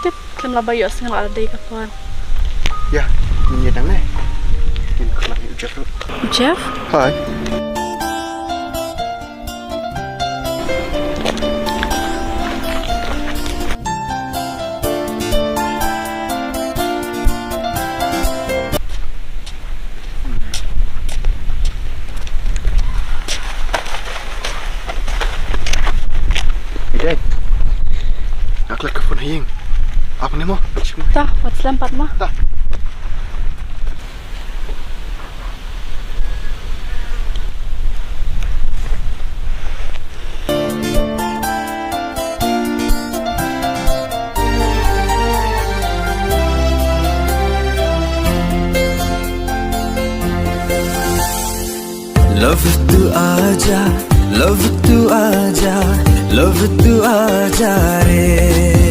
tip kem la bayo sing la dei ka kon. Ya, ni dang ne. Ini kelak Jeff. Jeff? Hai. Idai. Nak kelak ke phone hing. Apa ni mo? Tah, what's lampat mah? Tah. Love tu aja re